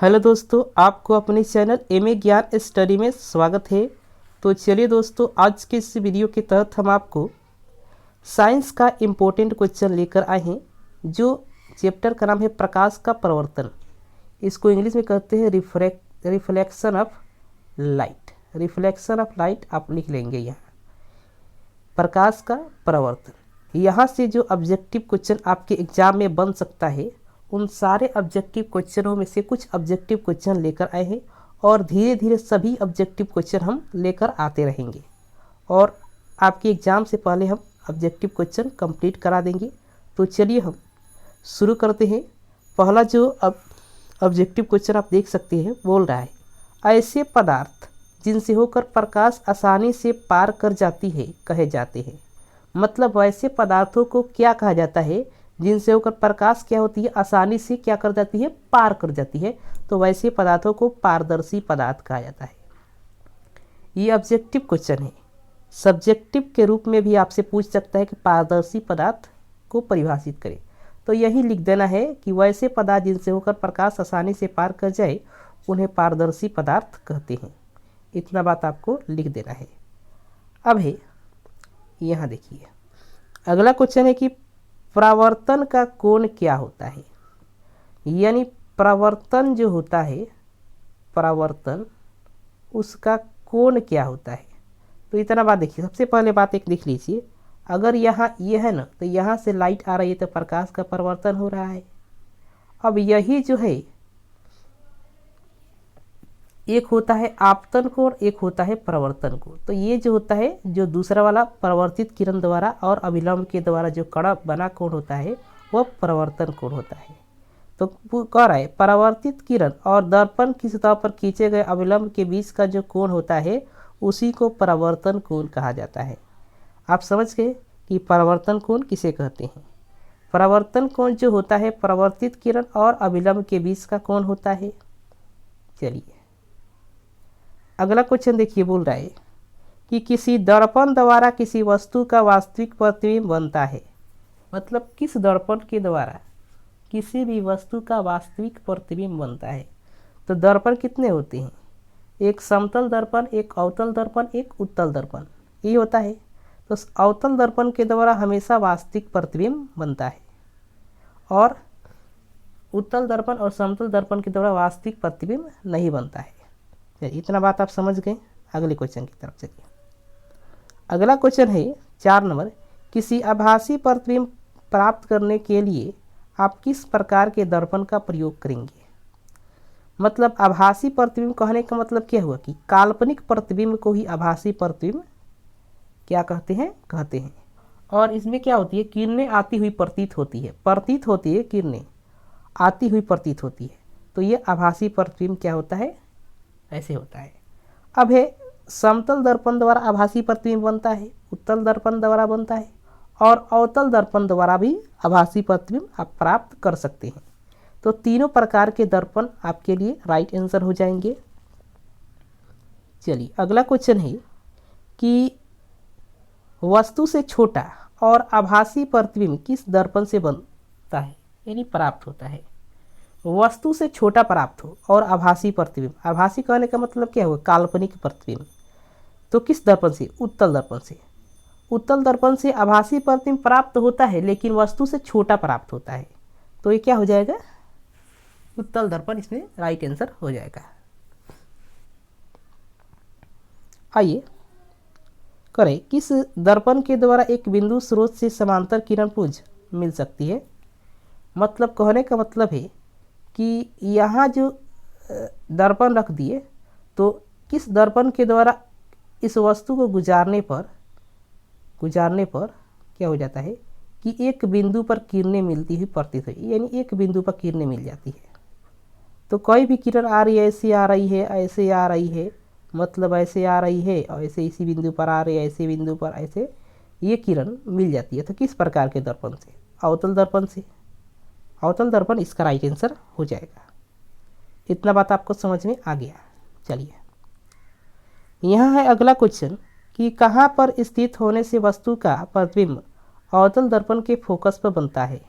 Hello दोस्तों, आपको अपने चैनल एमए ज्ञान स्टडी में स्वागत है। तो चलिए दोस्तों, आज के इस वीडियो के तहत हम आपको साइंस का इम्पोर्टेंट क्वेश्चन लेकर आए हैं, जो चैप्टर का नाम है प्रकाश का प्रवर्तन। इसको इंग्लिश में कहते हैं reflection of light. Reflection of light आप लिख लेंगे यहाँ, प्रकाश का प्रवर्तन। यहाँ से जो ऑब्जेक्टिव क्वेश्चन आपके एग्जाम में बन सकता है, उन सारे ऑब्जेक्टिव क्वेश्चनों में से कुछ ऑब्जेक्टिव क्वेश्चन लेकर आए हैं और धीरे धीरे सभी ऑब्जेक्टिव क्वेश्चन हम लेकर आते रहेंगे और आपके एग्ज़ाम से पहले हम ऑब्जेक्टिव क्वेश्चन कंप्लीट करा देंगे। तो चलिए हम शुरू करते हैं। पहला जो ऑब्जेक्टिव क्वेश्चन आप देख सकते हैं, बोल रहा है ऐसे पदार्थ जिनसे होकर प्रकाश आसानी से पार कर जाती है कहे जाते हैं। मतलब वैसे पदार्थों को क्या कहा जाता है जिनसे होकर प्रकाश क्या होती है, आसानी से क्या कर जाती है, पार कर जाती है। तो वैसे पदार्थों को पारदर्शी पदार्थ कहा जाता है। ये ऑब्जेक्टिव क्वेश्चन है। सब्जेक्टिव के रूप में भी आपसे पूछ सकता है कि पारदर्शी पदार्थ को परिभाषित करें। तो यही लिख देना है कि वैसे पदार्थ जिनसे होकर प्रकाश आसानी से पार कर जाए उन्हें पारदर्शी पदार्थ कहते हैं। इतना बात आपको लिख देना है। अब है यहाँ देखिए, अगला क्वेश्चन है कि परावर्तन का कोण क्या होता है। यानी परावर्तन जो होता है, परावर्तन उसका कोण क्या होता है। तो इतना बात देखिए, सबसे पहले बात एक लिख लीजिए। अगर यहाँ ये है ना, तो यहाँ से लाइट आ रही है तो प्रकाश का परावर्तन हो रहा है। अब यही जो है, एक होता है आपतन कोण, एक होता है परावर्तन कोण। तो ये जो होता है, जो दूसरा वाला परावर्तित किरण द्वारा और अभिलंब के द्वारा जो कड़ा बना कोण होता है वह परावर्तन कोण होता है। तो कह रहा है परावर्तित किरण और दर्पण की सतह पर खींचे गए अभिलंब के बीच का जो कोण होता है उसी को परावर्तन कोण कहा जाता है। आप समझ गए कि परावर्तन कोण किसे कहते हैं। परावर्तन कोण जो होता है परावर्तित किरण और अभिलंब के बीच का कोण होता है। चलिए अगला क्वेश्चन देखिए, बोल रहा है कि किसी दर्पण द्वारा किसी वस्तु का वास्तविक प्रतिबिंब बनता है। मतलब किस दर्पण के द्वारा किसी भी वस्तु का वास्तविक प्रतिबिंब बनता है। तो दर्पण कितने होते हैं, एक समतल दर्पण, एक अवतल दर्पण, एक उत्तल दर्पण, ये होता है। तो अवतल दर्पण के द्वारा हमेशा वास्तविक प्रतिबिंब बनता है और उत्तल दर्पण और समतल दर्पण के द्वारा वास्तविक प्रतिबिंब नहीं बनता है। इतना बात आप समझ गए। अगले क्वेश्चन की तरफ चलिए। अगला क्वेश्चन है 4 नंबर, किसी आभासी प्रतिबिंब प्राप्त करने के लिए आप किस प्रकार के दर्पण का प्रयोग करेंगे। मतलब आभासी प्रतिबिंब कहने का मतलब क्या हुआ कि काल्पनिक प्रतिबिंब को ही आभासी प्रतिबिंब क्या कहते हैं। और इसमें क्या होती है, किरणें आती हुई प्रतीत होती है, किरणें आती हुई प्रतीत होती है। तो ये आभासी प्रतिबिंब क्या होता है, ऐसे होता है। अब है समतल दर्पण द्वारा आभासी प्रतिबिंब बनता है, उत्तल दर्पण द्वारा बनता है और अवतल दर्पण द्वारा भी आभासी प्रतिबिंब आप प्राप्त कर सकते हैं। तो तीनों प्रकार के दर्पण आपके लिए राइट आंसर हो जाएंगे। चलिए अगला क्वेश्चन है कि वस्तु से छोटा और आभासी प्रतिबिंब किस दर्पण से बनता है, यानी प्राप्त होता है। वस्तु से छोटा प्राप्त हो और आभासी प्रतिबिंब, आभासी कहने का मतलब क्या हुआ, काल्पनिक प्रतिबिंब। तो किस दर्पण से, उत्तल दर्पण से। उत्तल दर्पण से आभासी प्रतिबिंब प्राप्त होता है लेकिन वस्तु से छोटा प्राप्त होता है। तो ये क्या हो जाएगा, उत्तल दर्पण इसमें राइट आंसर हो जाएगा। आइए करें, किस दर्पण के द्वारा एक बिंदु स्रोत से समांतर किरण पुंज मिल सकती है। मतलब कहने का मतलब है कि यहाँ जो दर्पण रख दिए, तो किस दर्पण के द्वारा इस वस्तु को गुजारने पर क्या हो जाता है कि एक बिंदु पर किरणें मिलती हुई प्रतीत हुई, यानी एक बिंदु पर किरणें मिल जाती है। तो कोई भी किरण आ रही है, ऐसे आ रही है, ऐसे आ रही है, मतलब ऐसे आ रही है और ऐसे इसी बिंदु पर आ रही है, ऐसे बिंदु पर ऐसे ये किरण मिल जाती है। तो किस प्रकार के दर्पण से, अवतल दर्पण से। अवतल दर्पण इसका राइट आंसर हो जाएगा। इतना बात आपको समझ में आ गया। चलिए यहाँ है अगला क्वेश्चन कि कहाँ पर स्थित होने से वस्तु का प्रतिबिंब अवतल दर्पण के फोकस पर बनता है।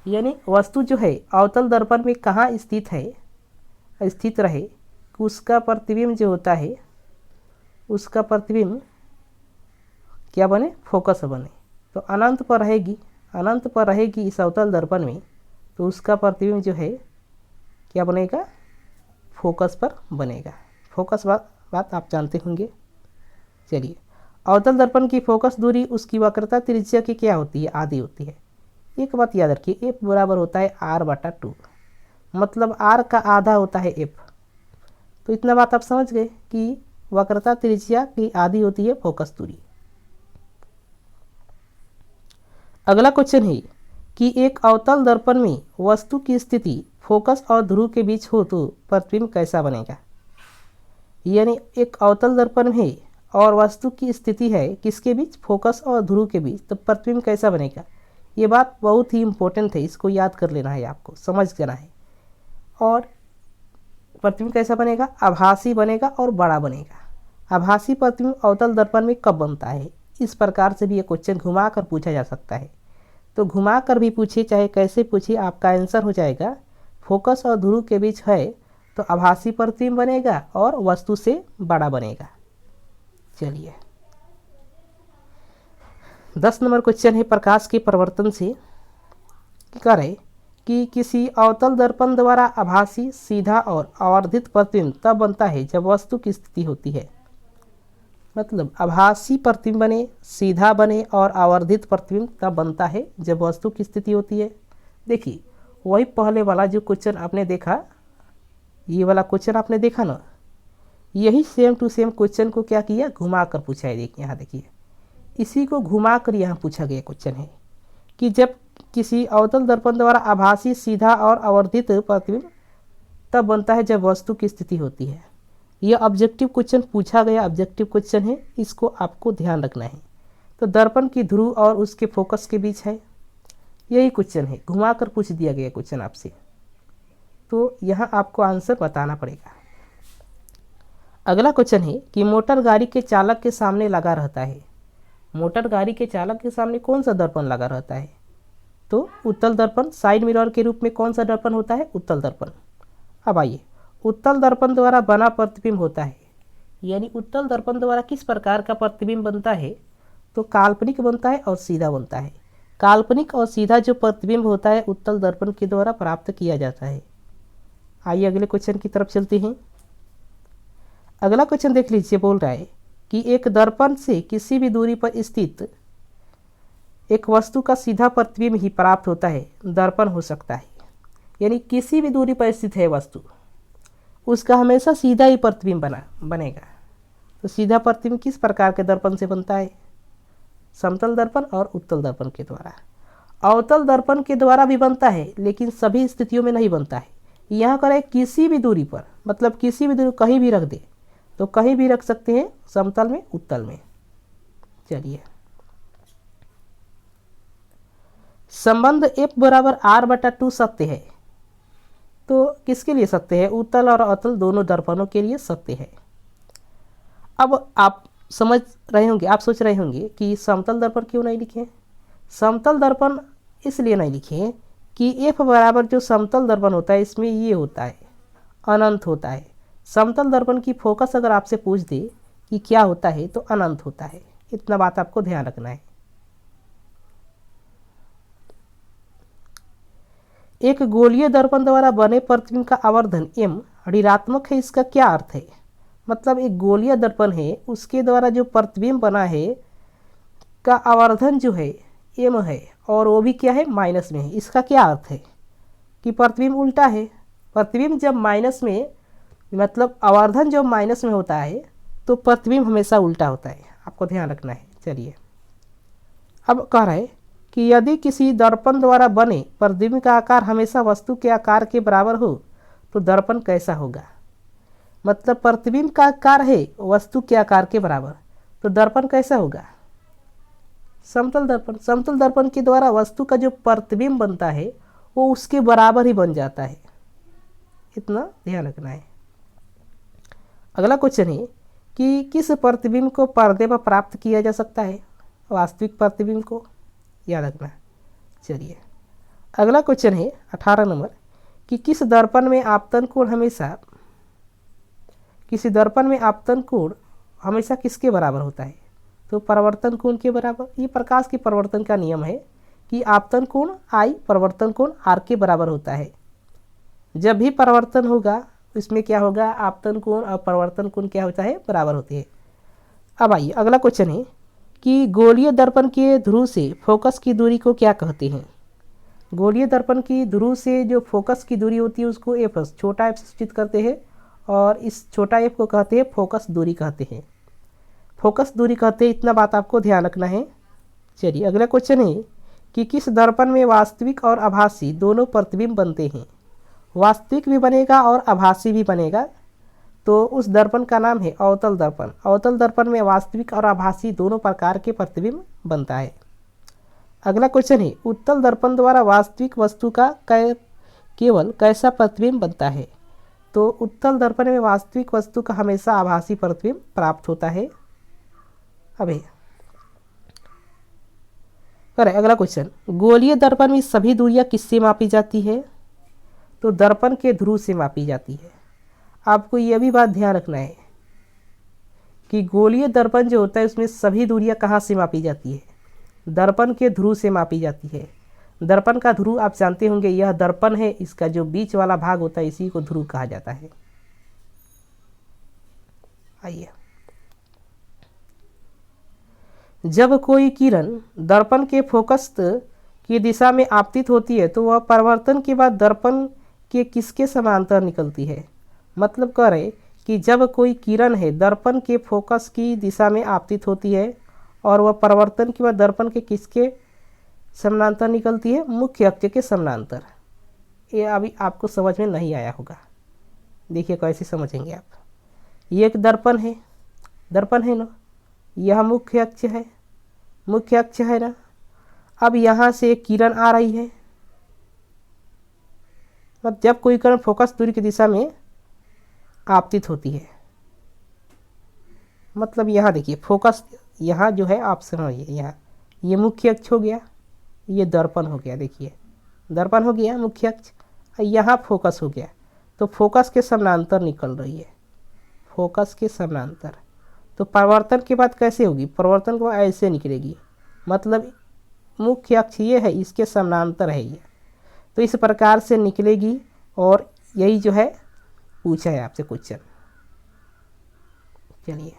यानी वस्तु जो है अवतल दर्पण में कहाँ स्थित है स्थित रहे कि उसका प्रतिबिंब जो होता है, उसका प्रतिबिंब क्या बने, फोकस बने। तो अनंत पर रहेगी, अनंत पर रहेगी इस अवतल दर्पण में, तो उसका प्रतिबिंब जो है क्या बनेगा, फोकस पर बनेगा। फोकस बात आप जानते होंगे। चलिए, अवतल दर्पण की फोकस दूरी उसकी वक्रता त्रिज्या की क्या होती है, आधी होती है। एक बात याद रखिए, एफ बराबर होता है r/2, मतलब r का आधा होता है एफ। तो इतना बात आप समझ गए कि वक्रता त्रिज्या की आधी होती है फोकस दूरी। अगला क्वेश्चन है कि एक अवतल दर्पण में वस्तु की स्थिति फोकस और ध्रुव के बीच हो तो प्रतिबिंब कैसा बनेगा। यानी एक अवतल दर्पण है और वस्तु की स्थिति है किसके बीच, फोकस और ध्रुव के बीच, तो प्रतिबिंब कैसा बनेगा। ये बात बहुत ही इम्पोर्टेंट है, इसको याद कर लेना है, आपको समझ लेना है। और प्रतिबिंब कैसा बनेगा, आभासी बनेगा और बड़ा बनेगा। आभासी प्रतिबिंब अवतल दर्पण में कब बनता है, इस प्रकार से भी ये क्वेश्चन घुमा कर पूछा जा सकता है। तो घुमा कर भी पूछे चाहे कैसे पूछे, आपका आंसर हो जाएगा फोकस और ध्रुव के बीच है तो आभासी प्रतिबिंब बनेगा और वस्तु से बड़ा बनेगा। चलिए, 10 नंबर क्वेश्चन है प्रकाश के परिवर्तन से क्या रहे कि किसी अवतल दर्पण द्वारा आभासी, सीधा और आवर्धित प्रतिबिंब तब बनता है जब वस्तु की स्थिति होती है। मतलब आभासी प्रतिबिंब बने, सीधा बने और आवर्धित प्रतिबिंब तब बनता है जब वस्तु की स्थिति होती है। देखिए, वही पहले वाला जो क्वेश्चन आपने देखा, ये वाला क्वेश्चन आपने देखा ना, यही सेम टू सेम क्वेश्चन को क्या किया, घुमा कर पूछा है। देखिए यहाँ देखिए, इसी को घुमा कर यहाँ पूछा गया क्वेश्चन है कि जब किसी अवतल दर्पण द्वारा आभासी, सीधा और आवर्धित प्रतिबिंब तब बनता है जब वस्तु की स्थिति होती है। यह ऑब्जेक्टिव क्वेश्चन पूछा गया ऑब्जेक्टिव क्वेश्चन है, इसको आपको ध्यान रखना है। तो दर्पण की ध्रुव और उसके फोकस के बीच है, यही क्वेश्चन है, घुमा कर पूछ दिया गया क्वेश्चन आपसे। तो यहाँ आपको आंसर बताना पड़ेगा। अगला क्वेश्चन है कि मोटर गाड़ी के चालक के सामने लगा रहता है। मोटर गाड़ी के चालक के सामने कौन सा दर्पण लगा रहता है, तो उत्तल दर्पण। साइड मिरर के रूप में कौन सा दर्पण होता है, उत्तल दर्पण। अब आइए, उत्तल दर्पण द्वारा बना प्रतिबिंब होता है, यानी उत्तल दर्पण द्वारा किस प्रकार का प्रतिबिंब बनता है, तो काल्पनिक बनता है और सीधा बनता है। काल्पनिक और सीधा जो प्रतिबिंब होता है उत्तल दर्पण के द्वारा प्राप्त किया जाता है। आइए अगले क्वेश्चन की तरफ चलते हैं। अगला क्वेश्चन देख लीजिए, बोल रहा है कि एक दर्पण से किसी भी दूरी पर स्थित एक वस्तु का सीधा प्रतिबिंब ही प्राप्त होता है, दर्पण हो सकता है। यानी किसी भी दूरी पर स्थित है वस्तु, उसका हमेशा सीधा ही प्रतिबिंब बनेगा। तो सीधा प्रतिबिंब किस प्रकार के दर्पण से बनता है, समतल दर्पण और उत्तल दर्पण के द्वारा। अवतल दर्पण के द्वारा भी बनता है, लेकिन सभी स्थितियों में नहीं बनता है। यहाँ करें किसी भी दूरी पर, मतलब किसी भी दूरी, कहीं भी रख दे तो कहीं भी रख सकते हैं, समतल में, उत्तल में। चलिए, संबंध F बराबर r/2 सत्य है, तो किसके लिए सत्य है, उत्तल और अवतल दोनों दर्पणों के लिए सत्य है। अब आप समझ रहे होंगे, आप सोच रहे होंगे कि समतल दर्पण क्यों नहीं लिखे। समतल दर्पण इसलिए नहीं लिखे कि F बराबर जो समतल दर्पण होता है इसमें ये होता है, अनंत होता है। समतल दर्पण की फोकस अगर आपसे पूछ दे कि क्या होता है तो अनंत होता है, इतना बात आपको ध्यान रखना है। एक गोलीय दर्पण द्वारा बने प्रतिबिंब का आवर्धन m ऋणात्मक है, इसका क्या अर्थ है। मतलब एक गोलीय दर्पण है, उसके द्वारा जो प्रतिबिंब बना है का आवर्धन जो है m है, और वो भी क्या है, माइनस में है। इसका क्या अर्थ है कि प्रतिबिंब उल्टा है। प्रतिबिंब जब माइनस में, मतलब आवर्धन जब माइनस में होता है तो प्रतिबिंब हमेशा उल्टा होता है, आपको ध्यान रखना है। चलिए, अब कह रहा है कि यदि किसी दर्पण द्वारा बने प्रतिबिंब का आकार हमेशा वस्तु के आकार के बराबर हो तो दर्पण कैसा होगा। मतलब प्रतिबिंब का आकार है वस्तु के आकार के बराबर, तो दर्पण कैसा होगा, समतल दर्पण। समतल दर्पण के द्वारा वस्तु का जो प्रतिबिंब बनता है वो उसके बराबर ही बन जाता है, इतना ध्यान रखना है। अगला क्वेश्चन है कि किस प्रतिबिंब को पर्दे पर प्राप्त किया जा सकता है, वास्तविक प्रतिबिंब को, याद रखना। चलिए, अगला क्वेश्चन है 18 नंबर कि किस दर्पण में आपतन कोण हमेशा किसी दर्पण में आपतन कोण हमेशा किसके बराबर होता है? तो परावर्तन कोण के बराबर। ये प्रकाश के परावर्तन का नियम है कि आपतन कोण I परावर्तन कोण R के बराबर होता है। जब भी परावर्तन होगा इसमें क्या होगा, आपतन कोण और परावर्तन कोण क्या होता है, बराबर होते हैं। अब आइए अगला क्वेश्चन है कि गोलीय दर्पण के ध्रुव से फोकस की दूरी को क्या कहते हैं? गोलीय दर्पण की ध्रुव से जो फोकस की दूरी होती है उसको एफ, छोटा एफ सूचित करते हैं और इस छोटा एफ को कहते हैं फोकस दूरी कहते हैं। फोकस दूरी कहते हैं, इतना बात आपको ध्यान रखना है। चलिए अगला क्वेश्चन है कि किस दर्पण में वास्तविक और आभासी दोनों प्रतिबिंब बनते हैं? वास्तविक भी बनेगा और आभासी भी बनेगा, तो उस दर्पण का नाम है अवतल दर्पण। अवतल दर्पण में वास्तविक और आभासी दोनों प्रकार के प्रतिबिंब बनता है। अगला क्वेश्चन है उत्तल दर्पण द्वारा वास्तविक वस्तु का केवल कैसा प्रतिबिंब बनता है? तो उत्तल दर्पण में वास्तविक वस्तु का हमेशा आभासी प्रतिबिंब प्राप्त होता है। अबे अगला क्वेश्चन, गोलीय दर्पण में सभी दूरियां किससे मापी जाती है? तो दर्पण के ध्रुव से मापी जाती है। आपको यह भी बात ध्यान रखना है कि गोलीय दर्पण जो होता है उसमें सभी दूरियां कहाँ से मापी जाती है? दर्पण के ध्रुव से मापी जाती है। दर्पण का ध्रुव आप जानते होंगे, यह दर्पण है, इसका जो बीच वाला भाग होता है इसी को ध्रुव कहा जाता है। आइए, जब कोई किरण दर्पण के फोकस की दिशा में आपतित होती है तो वह परावर्तन के बाद दर्पण के किसके समांतर निकलती है? मतलब कह रहे कि जब कोई किरण है दर्पण के फोकस की दिशा में आपतित होती है और वह परावर्तन के बाद दर्पण के किसके समानांतर निकलती है? मुख्य अक्ष के समानांतर। ये अभी आपको समझ में नहीं आया होगा, देखिए कैसे समझेंगे आप। ये एक दर्पण है ना, यह मुख्य अक्ष है, मुख्य अक्ष है ना। अब यहाँ से एक किरण आ रही है, मतलब जब कोई किरण फोकस दूरी की दिशा में आपतित होती है, मतलब यहाँ देखिए फोकस, यहाँ जो है आप समझिए, यहाँ ये मुख्य अक्ष हो गया, ये दर्पण हो गया, देखिए दर्पण हो गया मुख्य अक्ष, यहाँ फोकस हो गया, तो फोकस के समानांतर निकल रही है, फोकस के समानांतर। तो परावर्तन के बाद कैसे होगी? परावर्तन के बाद ऐसे निकलेगी, मतलब मुख्य अक्ष ये है, इसके समानांतर है ये, तो इस प्रकार से निकलेगी। और यही जो है पूछा है आपसे क्वेश्चन। चलिए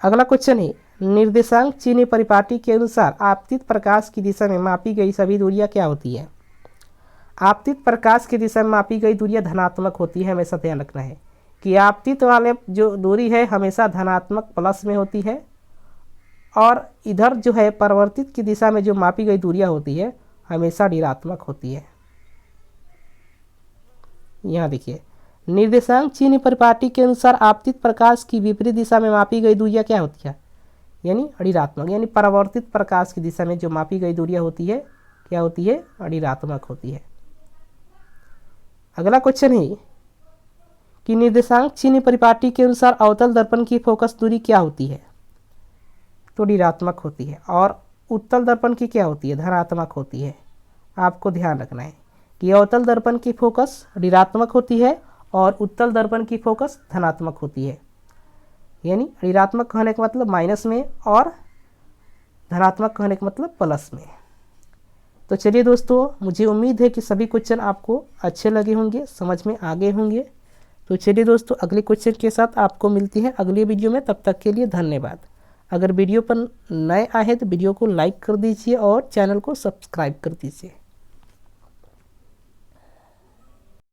अगला क्वेश्चन है निर्देशांक चिन्ह परिपाटी के अनुसार आपतित प्रकाश की दिशा में मापी गई सभी दूरियां क्या होती है? आपतित प्रकाश की दिशा में मापी गई दूरियां धनात्मक होती है। हमेशा ध्यान रखना है कि आपतित वाले जो दूरी है हमेशा धनात्मक प्लस में होती है, और इधर जो है परावर्तित की दिशा में जो मापी गई दूरियां होती है हमेशा ऋणात्मक होती है। यहाँ देखिए निर्देशांक चिन्ह परिपाटी के अनुसार आपतित प्रकाश की विपरीत दिशा में मापी गई दूरियां क्या होती है? यानी ऋणात्मक, यानी परावर्तित प्रकाश की दिशा में जो मापी गई दूरियां होती है क्या होती है? ऋणात्मक होती है। अगला क्वेश्चन है कि निर्देशांक चिन्ह परिपाटी के अनुसार अवतल दर्पण की फोकस दूरी क्या होती है? तो ऋणात्मक होती है। और उत्तल दर्पण की क्या होती है? धनात्मक होती है। आपको ध्यान रखना है कि अवतल दर्पण की फोकस ऋणात्मक होती है और उत्तल दर्पण की फोकस धनात्मक होती है। यानी ऋणात्मक कहने का मतलब माइनस में और धनात्मक कहने का मतलब प्लस में। तो चलिए दोस्तों, मुझे उम्मीद है कि सभी क्वेश्चन आपको अच्छे लगे होंगे, समझ में आ गए होंगे। तो चलिए दोस्तों, अगले क्वेश्चन के साथ आपको मिलती है अगली वीडियो में। तब तक के लिए धन्यवाद। अगर वीडियो पर नए आए हैं तो वीडियो को लाइक कर दीजिए और चैनल को सब्सक्राइब कर दीजिए।